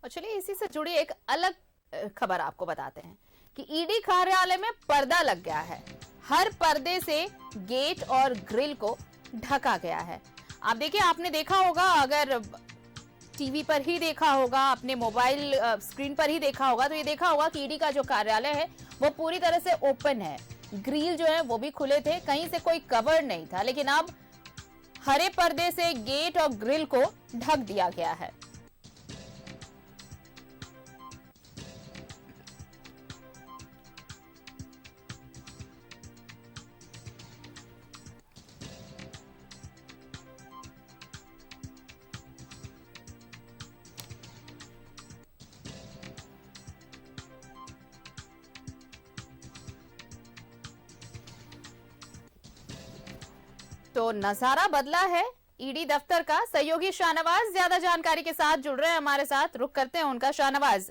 और चलिए इसी से जुड़ी एक अलग खबर आपको बताते हैं कि ईडी कार्यालय में पर्दा लग गया है। हर पर्दे से गेट और ग्रिल को ढका गया है। आप देखिए, आपने देखा होगा, अगर टीवी पर ही देखा होगा, अपने मोबाइल स्क्रीन पर ही देखा होगा, तो ये देखा होगा कि ईडी का जो कार्यालय है वो पूरी तरह से ओपन है। ग्रिल जो है वो भी खुले थे, कहीं से कोई कवर नहीं था, लेकिन अब हरे पर्दे से गेट और ग्रिल को ढक दिया गया है। तो नजारा बदला है ईडी दफ्तर का। सहयोगी शाहनवाज ज्यादा जानकारी के साथ जुड़ रहे हैं हमारे साथ, रुक करते हैं उनका। शाहनवाज,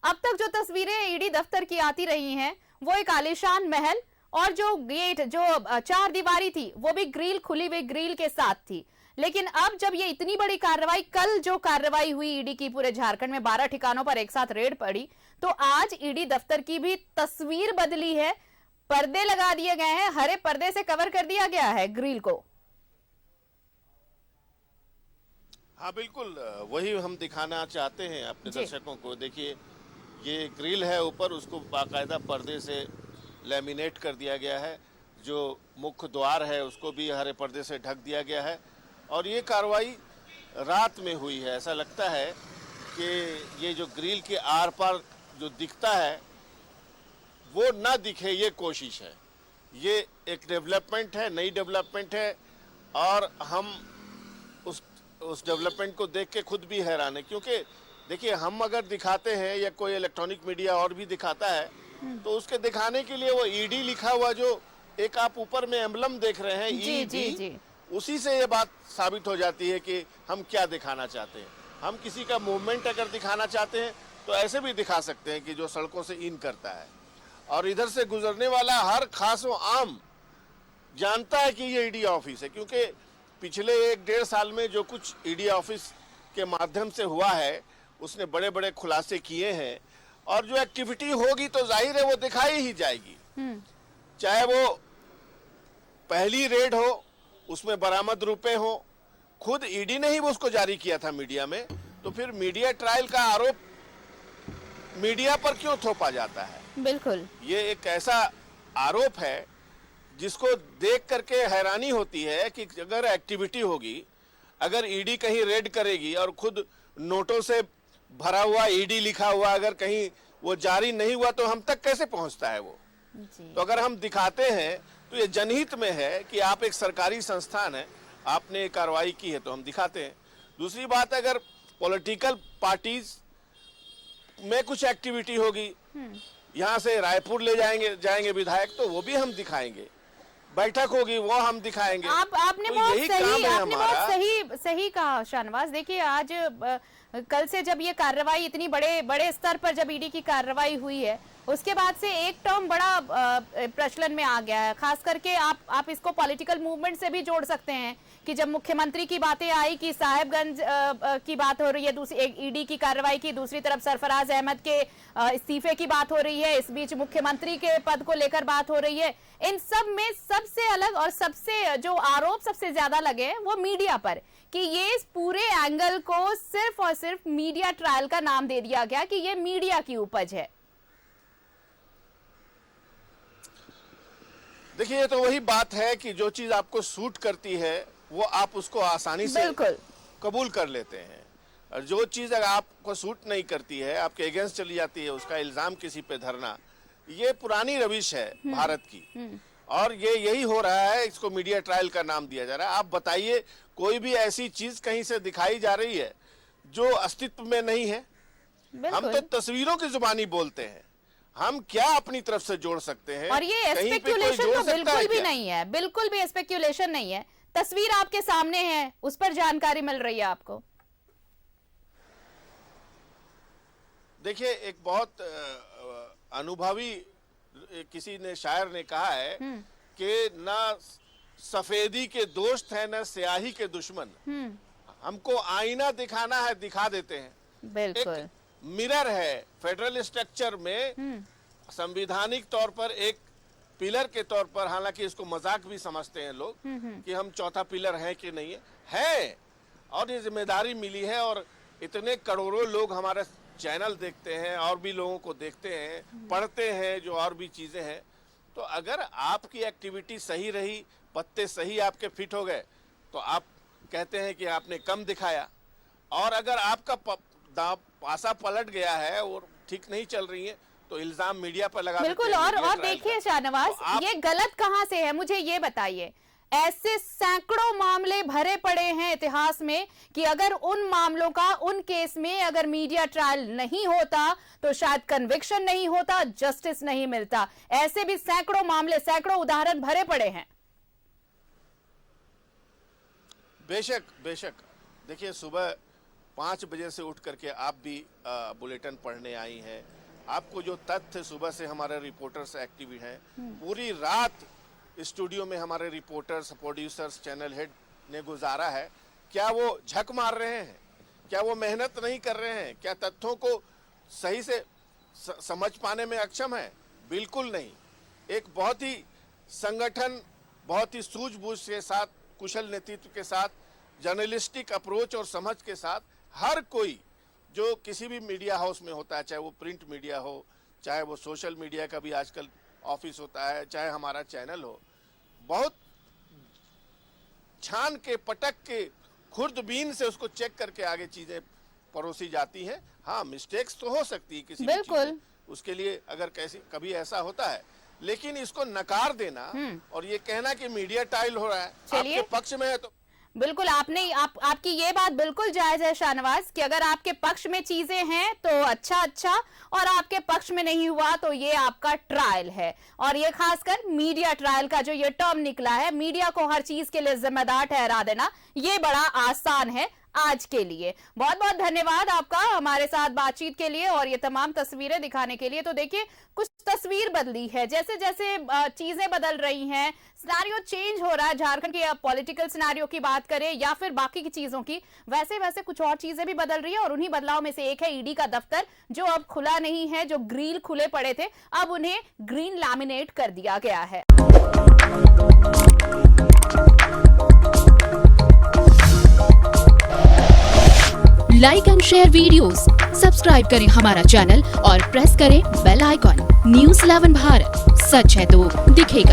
अब तक जो तस्वीरें ईडी दफ्तर की आती रही हैं वो एक आलीशान महल और जो गेट, जो चार दीवारी थी, वो भी ग्रिल, खुली हुई ग्रिल के साथ थी। लेकिन अब जब ये इतनी बड़ी कार्रवाई, कल जो कार्रवाई हुई ईडी की पूरे झारखंड में 12 ठिकानों पर एक साथ रेड पड़ी, तो आज ईडी दफ्तर की भी तस्वीर बदली है। पर्दे लगा दिए गए हैं, हरे पर्दे से कवर कर दिया गया है ग्रिल को। हाँ बिल्कुल, वही हम दिखाना चाहते हैं अपने दर्शकों को। देखिए, ये ग्रिल है ऊपर, उसको बाकायदा पर्दे से लैमिनेट कर दिया गया है। जो मुख्य द्वार है उसको भी हरे पर्दे से ढक दिया गया है। और ये कार्रवाई रात में हुई है। ऐसा लगता है कि ये जो ग्रिल के आर पार जो दिखता है वो ना दिखे, ये कोशिश है। ये एक डेवलपमेंट है, नई डेवलपमेंट है, और हम उस डेवलपमेंट को देख के खुद भी हैरान है। क्योंकि देखिए, हम अगर दिखाते हैं या कोई इलेक्ट्रॉनिक मीडिया और भी दिखाता है, तो उसके दिखाने के लिए वो ईडी लिखा हुआ जो एक आप ऊपर में एम्बलम देख रहे हैं, ईडी, उसी से ये बात साबित हो जाती है कि हम क्या दिखाना चाहते हैं। हम किसी का मूवमेंट अगर दिखाना चाहते हैं तो ऐसे भी दिखा सकते हैं कि जो सड़कों से इन करता है, और इधर से गुजरने वाला हर खास व आम जानता है कि ये ईडी ऑफिस है। क्योंकि पिछले 1-1.5 साल में जो कुछ ईडी ऑफिस के माध्यम से हुआ है, उसने बड़े बड़े खुलासे किए हैं, और जो एक्टिविटी होगी तो जाहिर है वो दिखाई ही जाएगी। चाहे वो पहली रेड हो, उसमें बरामद रुपए हो, खुद ईडी ने ही वो उसको जारी किया था मीडिया में, तो फिर मीडिया ट्रायल का आरोप मीडिया पर क्यों थोपा जाता है? बिल्कुल, ये एक ऐसा आरोप है जिसको देख करके हैरानी होती है कि अगर एक्टिविटी होगी, अगर ईडी कहीं रेड करेगी और खुद नोटों से भरा हुआ ईडी लिखा हुआ अगर कहीं वो जारी नहीं हुआ, तो हम तक कैसे पहुंचता है वो? तो अगर हम दिखाते हैं तो ये जनहित में है कि आप एक सरकारी संस्थान है, आपने कार्रवाई की है तो हम दिखाते हैं। दूसरी बात, अगर पॉलिटिकल पार्टीज में कुछ एक्टिविटी होगी, यहाँ से रायपुर ले जाएंगे विधायक, तो वो भी हम दिखाएंगे। बैठक होगी वो हम दिखाएंगे। आपने तो बहुत सही कहा शाहनवाज। देखिए, आज कल से जब ये कार्रवाई इतनी बड़े स्तर पर जब ईडी की कार्रवाई हुई है, उसके बाद से एक टर्म बड़ा प्रचलन में आ गया है। खास करके आप इसको पॉलिटिकल मूवमेंट से भी जोड़ सकते हैं कि जब मुख्यमंत्री की बातें आई कि साहेबगंज की बात हो रही है, दूसरी एक ईडी की कार्रवाई की, दूसरी तरफ सरफराज अहमद के इस्तीफे की बात हो रही है, इस बीच मुख्यमंत्री के पद को लेकर बात हो रही है। इन सब में सबसे अलग और सबसे जो आरोप सबसे ज्यादा लगे वो मीडिया पर, कि ये इस पूरे एंगल को सिर्फ और सिर्फ मीडिया ट्रायल का नाम दे दिया गया कि ये मीडिया की उपज है। देखिए, ये तो वही बात है कि जो चीज आपको सूट करती है वो आप उसको आसानी से कबूल कर लेते हैं, और जो चीज अगर आपको सूट नहीं करती है, आपके अगेंस्ट चली जाती है, उसका इल्जाम किसी पे धरना, ये पुरानी रविश है भारत की, और ये यही हो रहा है। इसको मीडिया ट्रायल का नाम दिया जा रहा है। आप बताइए, कोई भी ऐसी चीज कहीं से दिखाई जा रही है जो अस्तित्व में नहीं है? हम तो तस्वीरों की जुबानी बोलते हैं, हम क्या अपनी तरफ से जोड़ सकते हैं? और ये स्पेक्युलेशन तो बिल्कुल भी नहीं है, बिल्कुल भी स्पेक्युलेशन नहीं है। तस्वीर आपके सामने है, उस पर जानकारी मिल रही है आपको। देखिए, एक बहुत अनुभवी किसी ने, शायर ने कहा है कि ना सफेदी के दोस्त हैं ना स्याही के दुश्मन। हमको आईना दिखाना है, दिखा देते हैं। बिल्कुल। मिरर है फेडरल स्ट्रक्चर में, संवैधानिक तौर पर एक पिलर के तौर पर, हालांकि इसको मजाक भी समझते हैं लोग कि हम चौथा पिलर हैं कि नहीं है, और ये जिम्मेदारी मिली है। और इतने करोड़ों लोग हमारे चैनल देखते हैं और भी लोगों को देखते हैं, पढ़ते हैं, जो और भी चीजें हैं। तो अगर आपकी एक्टिविटी सही रही, पत्ते सही आपके फिट हो गए, तो आप कहते हैं कि आपने कम दिखाया। और अगर आपका पासा पलट गया है और ठीक नहीं चल रही है, तो इल्जाम मीडिया पर लगा बिल्कुल। देते हैं और देखिए शाहनवाज, ये गलत कहां से है, मुझे ये बताइए। ऐसे सैकड़ों मामले भरे पड़े हैं इतिहास में कि अगर उन मामलों का, उन केस में अगर मीडिया ट्रायल नहीं होता तो शायद कन्विक्शन नहीं होता, जस्टिस नहीं मिलता। ऐसे भी सैकड़ों मामले, सैकड़ों उदाहरण भरे पड़े हैं। बेशक बेशक। देखिए, सुबह 5 बजे से उठ करके आप भी बुलेटिन पढ़ने आई हैं। आपको जो तथ्य सुबह से हमारे रिपोर्टर्स एक्टिव हैं, पूरी रात स्टूडियो में हमारे रिपोर्टर्स, प्रोड्यूसर्स, चैनल हेड ने गुजारा है, क्या वो झक मार रहे हैं? क्या वो मेहनत नहीं कर रहे हैं? क्या तथ्यों को सही से समझ पाने में अक्षम है? बिल्कुल नहीं। एक बहुत ही संगठन, बहुत ही सूझबूझ के साथ, कुशल नेतृत्व के साथ, जर्नलिस्टिक अप्रोच और समझ के साथ हर कोई जो किसी भी मीडिया हाउस में होता है, चाहे वो प्रिंट मीडिया हो, चाहे वो सोशल मीडिया का भी आजकल ऑफिस होता है, चाहे हमारा चैनल हो, बहुत छान के, पटक के, खुर्दबीन से उसको चेक करके आगे चीजें परोसी जाती हैं। हाँ, मिस्टेक्स तो हो सकती है किसी भी चीज में, उसके लिए अगर कभी ऐसा होता है, लेकिन इसको नकार देना और ये कहना कि मीडिया ट्रायल हो रहा है आपके पक्ष में है, तो बिल्कुल आपकी ये बात बिल्कुल जायज है शाहनवाज, कि अगर आपके पक्ष में चीजें हैं तो अच्छा, और आपके पक्ष में नहीं हुआ तो ये आपका ट्रायल है। और ये खासकर मीडिया ट्रायल का जो ये टर्म निकला है, मीडिया को हर चीज के लिए जिम्मेदार ठहरा देना, ये बड़ा आसान है आज के लिए। बहुत बहुत धन्यवाद आपका हमारे साथ बातचीत के लिए और ये तमाम तस्वीरें दिखाने के लिए। तो देखिए, कुछ तस्वीर बदली है, जैसे जैसे चीजें बदल रही हैं, सिनेरियो चेंज हो रहा है। झारखंड के पॉलिटिकल सिनेरियो की बात करें या फिर बाकी की चीजों की, वैसे वैसे कुछ और चीजें भी बदल रही है। और उन्हीं बदलाव में से एक है ईडी का दफ्तर, जो अब खुला नहीं है। जो ग्रिल खुले पड़े थे, अब उन्हें ग्रीन लैमिनेट कर दिया गया है। Like and share videos, subscribe करें हमारा चैनल और प्रेस करें बेल आइकॉन। न्यूज़ 11 भारत, सच है तो दिखेगा।